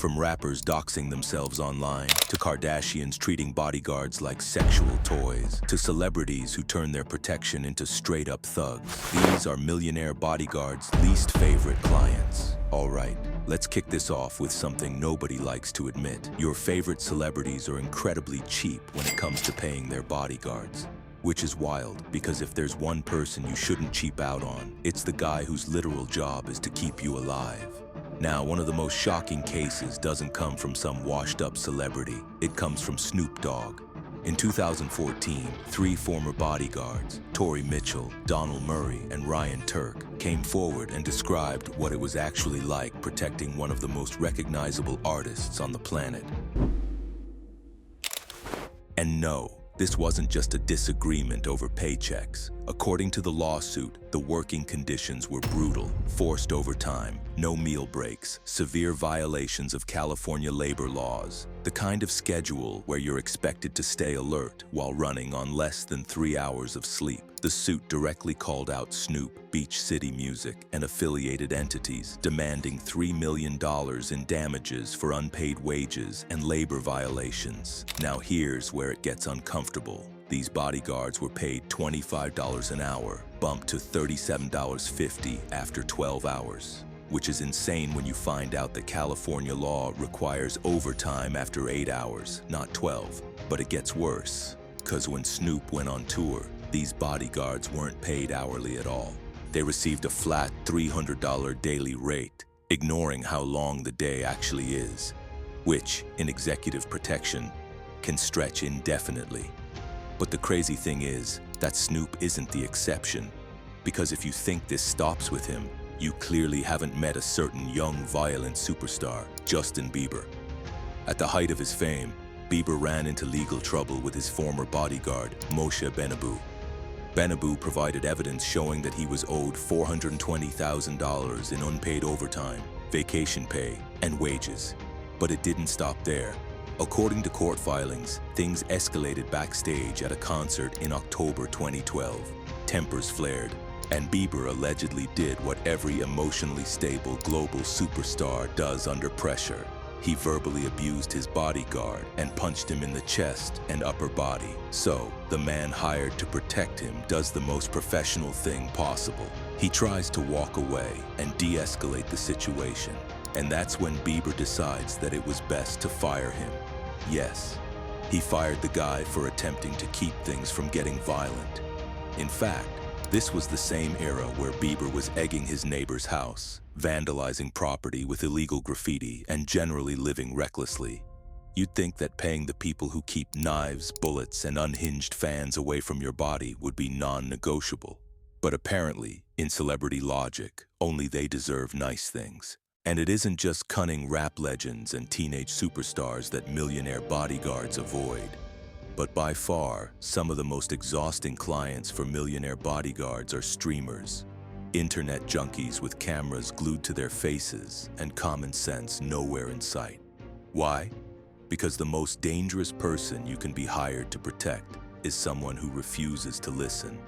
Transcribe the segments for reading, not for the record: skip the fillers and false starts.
From rappers doxing themselves online, to Kardashians treating bodyguards like sexual toys, to celebrities who turn their protection into straight-up thugs. These are Millionaire Bodyguards' least favorite clients. All right, let's kick this off with something nobody likes to admit. Your favorite celebrities are incredibly cheap when it comes to paying their bodyguards. Which is wild, because if there's one person you shouldn't cheap out on, it's the guy whose literal job is to keep you alive. Now, one of the most shocking cases doesn't come from some washed-up celebrity. It comes from Snoop Dogg. In 2014, 3 former bodyguards, Tory Mitchell, Donald Murray, and Ryan Turk, came forward and described what it was actually like protecting one of the most recognizable artists on the planet. And no, this wasn't just a disagreement over paychecks. According to the lawsuit, the working conditions were brutal: forced overtime, no meal breaks, severe violations of California labor laws, the kind of schedule where you're expected to stay alert while running on less than 3 hours of sleep. The suit directly called out Snoop, Beach City Music, and affiliated entities, demanding $3 million in damages for unpaid wages and labor violations. Now here's where it gets uncomfortable. These bodyguards were paid $25 an hour, bumped to $37.50 after 12 hours. Which is insane when you find out that California law requires overtime after 8 hours, not 12. But it gets worse, because when Snoop went on tour, these bodyguards weren't paid hourly at all. They received a flat $300 daily rate, ignoring how long the day actually is, which, in executive protection, can stretch indefinitely. But the crazy thing is that Snoop isn't the exception, because if you think this stops with him, you clearly haven't met a certain young, violent superstar, Justin Bieber. At the height of his fame, Bieber ran into legal trouble with his former bodyguard, Moshe Benabou. Benabou provided evidence showing that he was owed $420,000 in unpaid overtime, vacation pay, and wages. But it didn't stop there. According to court filings, things escalated backstage at a concert in October 2012. Tempers flared, and Bieber allegedly did what every emotionally stable global superstar does under pressure. He verbally abused his bodyguard and punched him in the chest and upper body. So, the man hired to protect him does the most professional thing possible. He tries to walk away and de-escalate the situation. And that's when Bieber decides that it was best to fire him. Yes, he fired the guy for attempting to keep things from getting violent. In fact, this was the same era where Bieber was egging his neighbor's house, vandalizing property with illegal graffiti, and generally living recklessly. You'd think that paying the people who keep knives, bullets, and unhinged fans away from your body would be non-negotiable. But apparently, in celebrity logic, only they deserve nice things. And it isn't just cunning rap legends and teenage superstars that millionaire bodyguards avoid. But by far, some of the most exhausting clients for millionaire bodyguards are streamers. Internet junkies with cameras glued to their faces and common sense nowhere in sight. Why? Because the most dangerous person you can be hired to protect is someone who refuses to listen.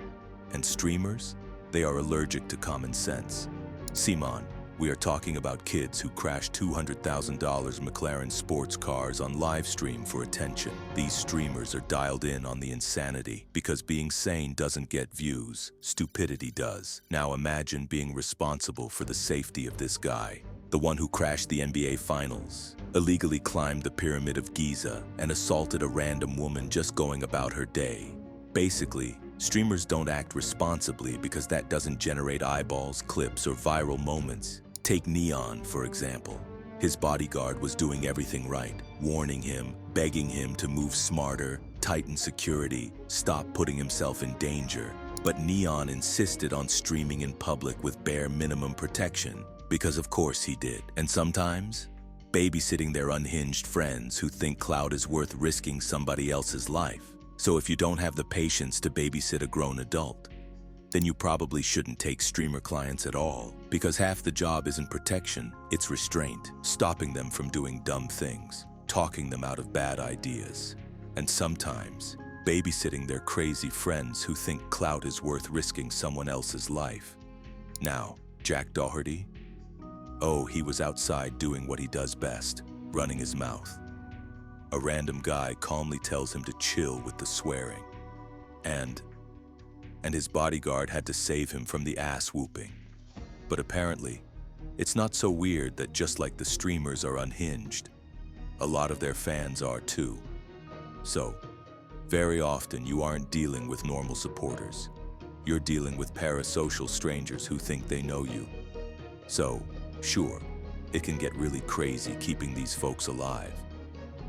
And streamers? They are allergic to common sense. Simon, we are talking about kids who crash $200,000 McLaren sports cars on live stream for attention. These streamers are dialed in on the insanity because being sane doesn't get views, stupidity does. Now imagine being responsible for the safety of this guy, the one who crashed the NBA Finals, illegally climbed the Pyramid of Giza, and assaulted a random woman just going about her day. Basically, streamers don't act responsibly because that doesn't generate eyeballs, clips, or viral moments. Take Neon, for example. His bodyguard was doing everything right, warning him, begging him to move smarter, tighten security, stop putting himself in danger. But Neon insisted on streaming in public with bare minimum protection, because of course he did. And sometimes, babysitting their unhinged friends who think clout is worth risking somebody else's life. So if you don't have the patience to babysit a grown adult, then you probably shouldn't take streamer clients at all, because half the job isn't protection, it's restraint, stopping them from doing dumb things, talking them out of bad ideas, and sometimes babysitting their crazy friends who think clout is worth risking someone else's life. Now, Jack Doherty? Oh, he was outside doing what he does best, running his mouth. A random guy calmly tells him to chill with the swearing. And his bodyguard had to save him from the ass whooping. But apparently, it's not so weird that just like the streamers are unhinged, a lot of their fans are too. So, very often you aren't dealing with normal supporters. You're dealing with parasocial strangers who think they know you. So, sure, it can get really crazy keeping these folks alive.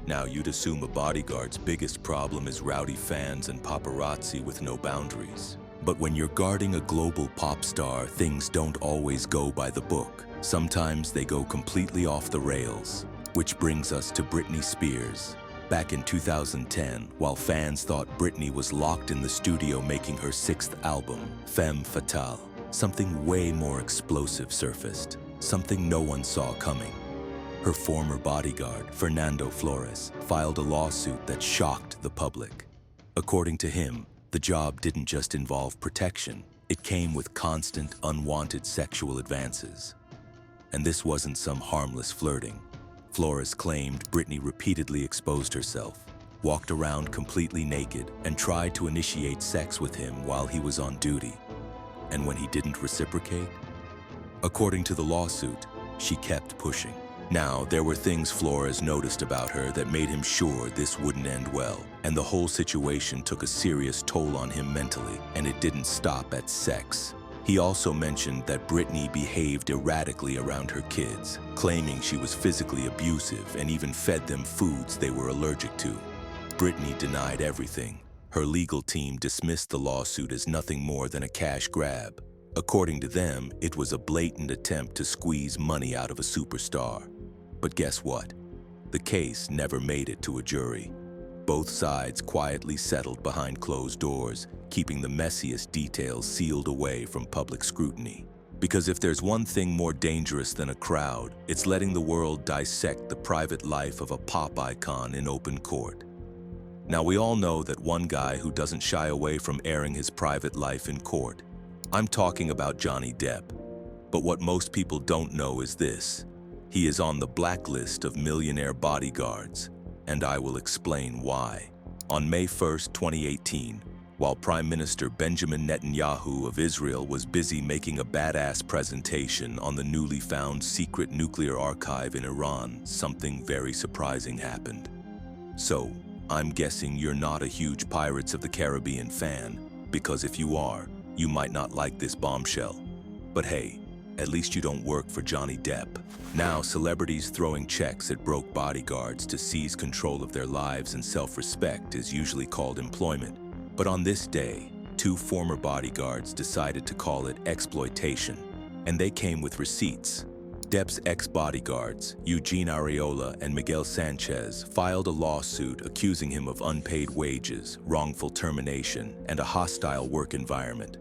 Now, you'd assume a bodyguard's biggest problem is rowdy fans and paparazzi with no boundaries. But when you're guarding a global pop star, things don't always go by the book. Sometimes they go completely off the rails. Which brings us to Britney Spears. Back in 2010, while fans thought Britney was locked in the studio making her 6th album, Femme Fatale, something way more explosive surfaced, something no one saw coming. Her former bodyguard, Fernando Flores, filed a lawsuit that shocked the public. According to him, the job didn't just involve protection, it came with constant, unwanted sexual advances. And this wasn't some harmless flirting. Flores claimed Britney repeatedly exposed herself, walked around completely naked, and tried to initiate sex with him while he was on duty. And when he didn't reciprocate? According to the lawsuit, she kept pushing. Now, there were things Flores noticed about her that made him sure this wouldn't end well, and the whole situation took a serious toll on him mentally, and it didn't stop at sex. He also mentioned that Britney behaved erratically around her kids, claiming she was physically abusive and even fed them foods they were allergic to. Britney denied everything. Her legal team dismissed the lawsuit as nothing more than a cash grab. According to them, it was a blatant attempt to squeeze money out of a superstar. But guess what? The case never made it to a jury. Both sides quietly settled behind closed doors, keeping the messiest details sealed away from public scrutiny. Because if there's one thing more dangerous than a crowd, it's letting the world dissect the private life of a pop icon in open court. Now, we all know that one guy who doesn't shy away from airing his private life in court. I'm talking about Johnny Depp. But what most people don't know is this. He is on the blacklist of Millionaire Bodyguards, and I will explain why. On May 1st, 2018, while Prime Minister Benjamin Netanyahu of Israel was busy making a badass presentation on the newly found secret nuclear archive in Iran, something very surprising happened. So, I'm guessing you're not a huge Pirates of the Caribbean fan, because if you are, you might not like this bombshell. But hey, at least you don't work for Johnny Depp. Now, celebrities throwing checks at broke bodyguards to seize control of their lives and self-respect is usually called employment. But on this day, 2 former bodyguards decided to call it exploitation, and they came with receipts. Depp's ex-bodyguards, Eugene Areola and Miguel Sanchez, filed a lawsuit accusing him of unpaid wages, wrongful termination, and a hostile work environment.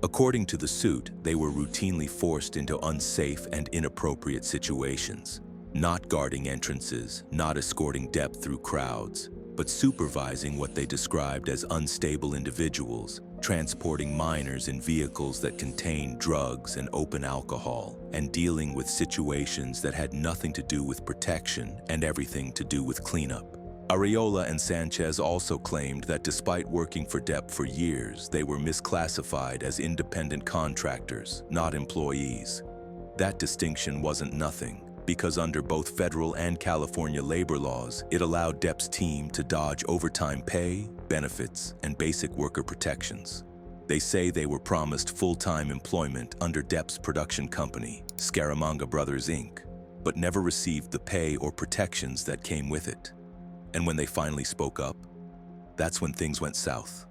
According to the suit, they were routinely forced into unsafe and inappropriate situations, not guarding entrances, not escorting Depp through crowds, but supervising what they described as unstable individuals, transporting minors in vehicles that contained drugs and open alcohol, and dealing with situations that had nothing to do with protection and everything to do with cleanup. Areola and Sanchez also claimed that despite working for Depp for years, they were misclassified as independent contractors, not employees. That distinction wasn't nothing, because under both federal and California labor laws, it allowed Depp's team to dodge overtime pay, benefits, and basic worker protections. They say they were promised full-time employment under Depp's production company, Scaramanga Brothers Inc., but never received the pay or protections that came with it. And when they finally spoke up, that's when things went south.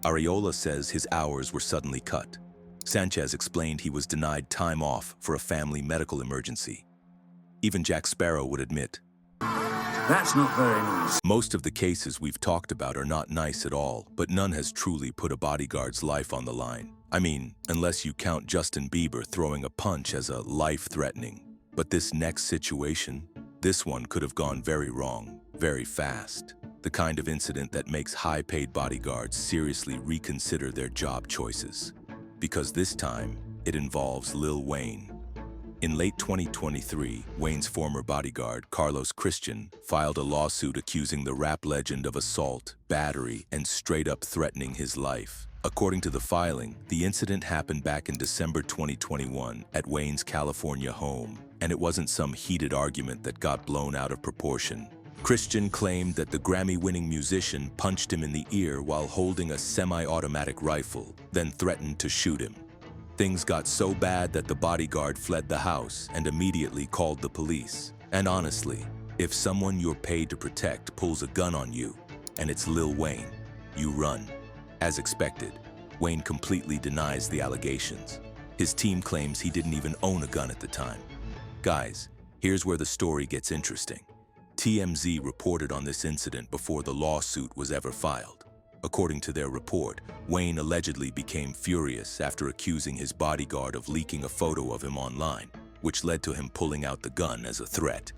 Areola says his hours were suddenly cut. Sanchez explained he was denied time off for a family medical emergency. Even Jack Sparrow would admit, "That's not very nice." Most of the cases we've talked about are not nice at all, but none has truly put a bodyguard's life on the line. I mean, unless you count Justin Bieber throwing a punch as a life-threatening. But this next situation, this one could have gone very wrong, very fast. The kind of incident that makes high-paid bodyguards seriously reconsider their job choices. Because this time, it involves Lil Wayne. In late 2023, Wayne's former bodyguard, Carlos Christian, filed a lawsuit accusing the rap legend of assault, battery, and straight-up threatening his life. According to the filing, the incident happened back in December 2021 at Wayne's California home, and it wasn't some heated argument that got blown out of proportion. Christian claimed that the Grammy-winning musician punched him in the ear while holding a semi-automatic rifle, then threatened to shoot him. Things got so bad that the bodyguard fled the house and immediately called the police. And honestly, if someone you're paid to protect pulls a gun on you, and it's Lil Wayne, you run. As expected, Wayne completely denies the allegations. His team claims he didn't even own a gun at the time. Guys, here's where the story gets interesting. TMZ reported on this incident before the lawsuit was ever filed. According to their report, Wayne allegedly became furious after accusing his bodyguard of leaking a photo of him online, which led to him pulling out the gun as a threat.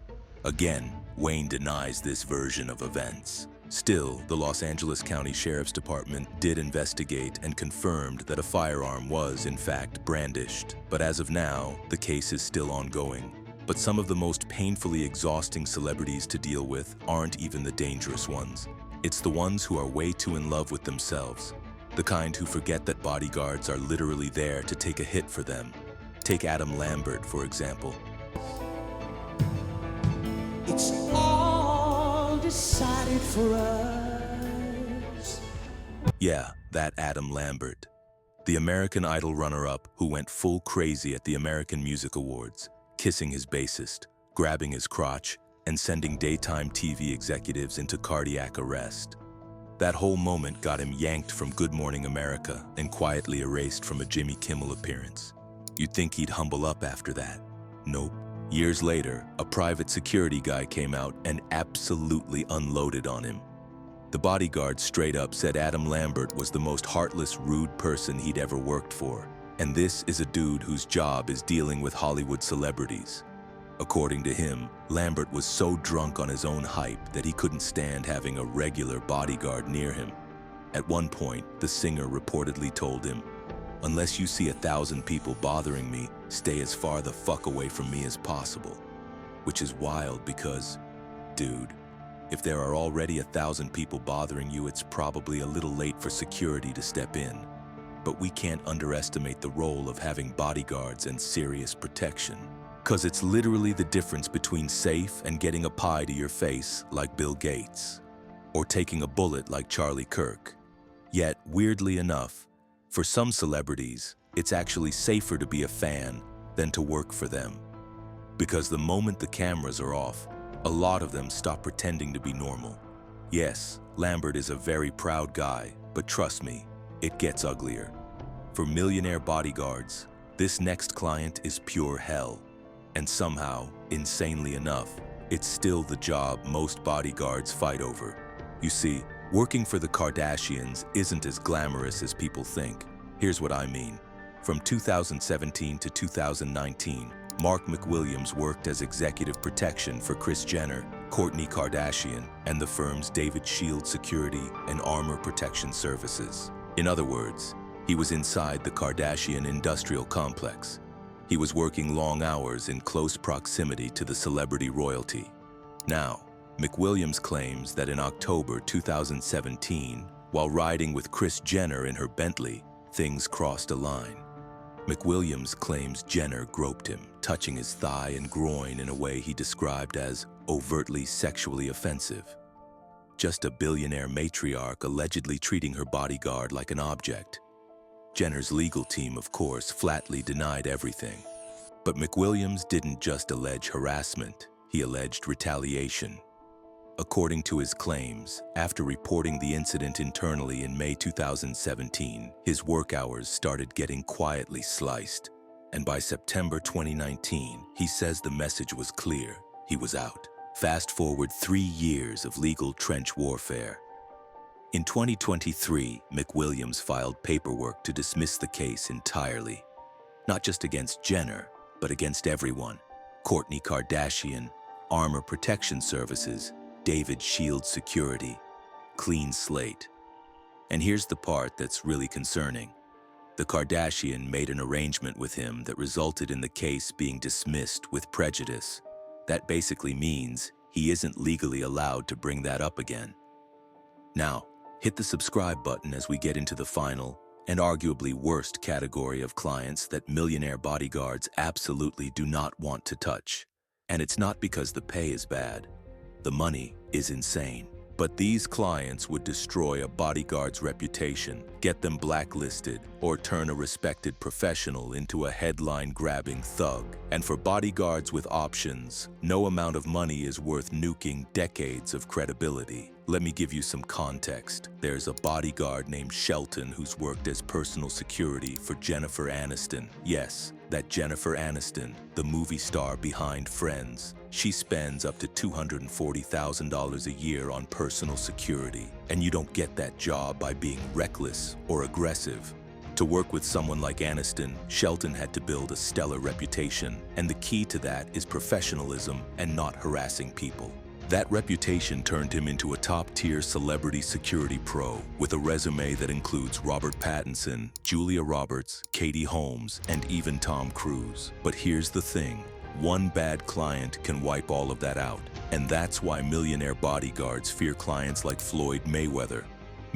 Again, Wayne denies this version of events. Still, the Los Angeles County Sheriff's Department did investigate and confirmed that a firearm was, in fact, brandished. But as of now, the case is still ongoing. But some of the most painfully exhausting celebrities to deal with aren't even the dangerous ones. It's the ones who are way too in love with themselves. The kind who forget that bodyguards are literally there to take a hit for them. Take Adam Lambert, for example. It's all decided for us. Yeah, that Adam Lambert. The American Idol runner-up who went full crazy at the American Music Awards, kissing his bassist, grabbing his crotch, and sending daytime TV executives into cardiac arrest. That whole moment got him yanked from Good Morning America and quietly erased from a Jimmy Kimmel appearance. You'd think he'd humble up after that. Nope. Years later, a private security guy came out and absolutely unloaded on him. The bodyguard straight up said Adam Lambert was the most heartless, rude person he'd ever worked for. And this is a dude whose job is dealing with Hollywood celebrities. According to him, Lambert was so drunk on his own hype that he couldn't stand having a regular bodyguard near him. At one point, the singer reportedly told him, "Unless you see 1,000 people bothering me, stay as far the fuck away from me as possible." Which is wild because, dude, if there are already 1,000 people bothering you, it's probably a little late for security to step in. But we can't underestimate the role of having bodyguards and serious protection. 'Cause it's literally the difference between safe and getting a pie to your face like Bill Gates, or taking a bullet like Charlie Kirk. Yet, weirdly enough, for some celebrities, it's actually safer to be a fan than to work for them. Because the moment the cameras are off, a lot of them stop pretending to be normal. Yes, Lambert is a very proud guy, but trust me, it gets uglier. For Millionaire Bodyguards, this next client is pure hell. And somehow, insanely enough, it's still the job most bodyguards fight over. You see, working for the Kardashians isn't as glamorous as people think. Here's what I mean. From 2017 to 2019, Mark McWilliams worked as executive protection for Kris Jenner, Kourtney Kardashian, and the firm's David Shield Security and Armor Protection Services. In other words, he was inside the Kardashian industrial complex. He was working long hours in close proximity to the celebrity royalty. Now, McWilliams claims that in October 2017, while riding with Kris Jenner in her Bentley, things crossed a line. McWilliams claims Jenner groped him, touching his thigh and groin in a way he described as overtly sexually offensive. Just a billionaire matriarch allegedly treating her bodyguard like an object. Jenner's legal team, of course, flatly denied everything. But McWilliams didn't just allege harassment, he alleged retaliation. According to his claims, after reporting the incident internally in May 2017, his work hours started getting quietly sliced. And by September 2019, he says the message was clear. He was out. Fast forward 3 years of legal trench warfare. In 2023, McWilliams filed paperwork to dismiss the case entirely. Not just against Jenner, but against everyone. Kourtney Kardashian, Armor Protection Services, David Shield Security. Clean slate. And here's the part that's really concerning. The Kardashian made an arrangement with him that resulted in the case being dismissed with prejudice. That basically means he isn't legally allowed to bring that up again. Now, hit the subscribe button as we get into the final and arguably worst category of clients that millionaire bodyguards absolutely do not want to touch. And it's not because the pay is bad. The money is insane. But these clients would destroy a bodyguard's reputation, get them blacklisted, or turn a respected professional into a headline-grabbing thug. And for bodyguards with options, no amount of money is worth nuking decades of credibility. Let me give you some context. There's a bodyguard named Shelton who's worked as personal security for Jennifer Aniston. Yes, that Jennifer Aniston, the movie star behind Friends. She spends up to $240,000 a year on personal security, and you don't get that job by being reckless or aggressive. To work with someone like Aniston, Shelton had to build a stellar reputation, and the key to that is professionalism and not harassing people. That reputation turned him into a top-tier celebrity security pro with a resume that includes Robert Pattinson, Julia Roberts, Katie Holmes, and even Tom Cruise. But here's the thing. One bad client can wipe all of that out, and that's why millionaire bodyguards fear clients like Floyd Mayweather.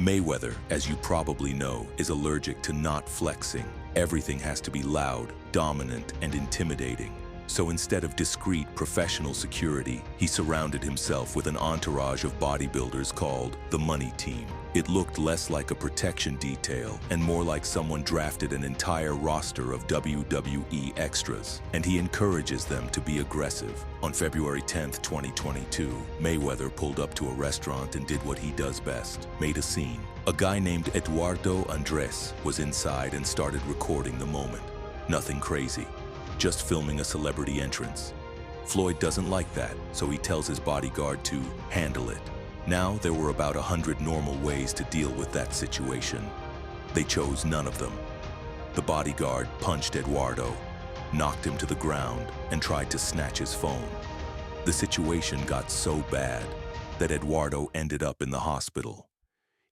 Mayweather, as you probably know, is allergic to not flexing. Everything has to be loud, dominant, and intimidating. So instead of discreet professional security, he surrounded himself with an entourage of bodybuilders called the Money Team. It looked less like a protection detail and more like someone drafted an entire roster of WWE extras, and he encourages them to be aggressive. On February 10th, 2022, Mayweather pulled up to a restaurant and did what he does best, made a scene. A guy named Eduardo Andres was inside and started recording the moment. Nothing crazy. Just filming a celebrity entrance. Floyd doesn't like that, so he tells his bodyguard to handle it. Now there were about 100 normal ways to deal with that situation. They chose none of them. The bodyguard punched Eduardo, knocked him to the ground, and tried to snatch his phone. The situation got so bad that Eduardo ended up in the hospital.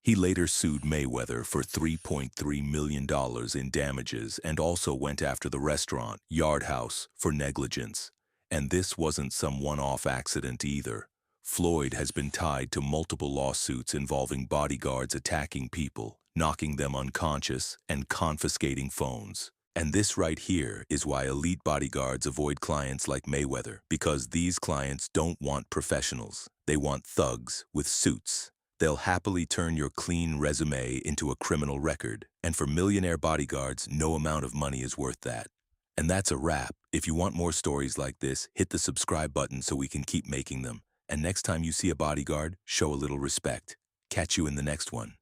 He later sued Mayweather for $3.3 million in damages and also went after the restaurant, Yard House, for negligence. And this wasn't some one-off accident either. Floyd has been tied to multiple lawsuits involving bodyguards attacking people, knocking them unconscious, and confiscating phones. And this right here is why elite bodyguards avoid clients like Mayweather, because these clients don't want professionals. They want thugs with suits. They'll happily turn your clean resume into a criminal record. And for millionaire bodyguards, no amount of money is worth that. And that's a wrap. If you want more stories like this, hit the subscribe button so we can keep making them. And next time you see a bodyguard, show a little respect. Catch you in the next one.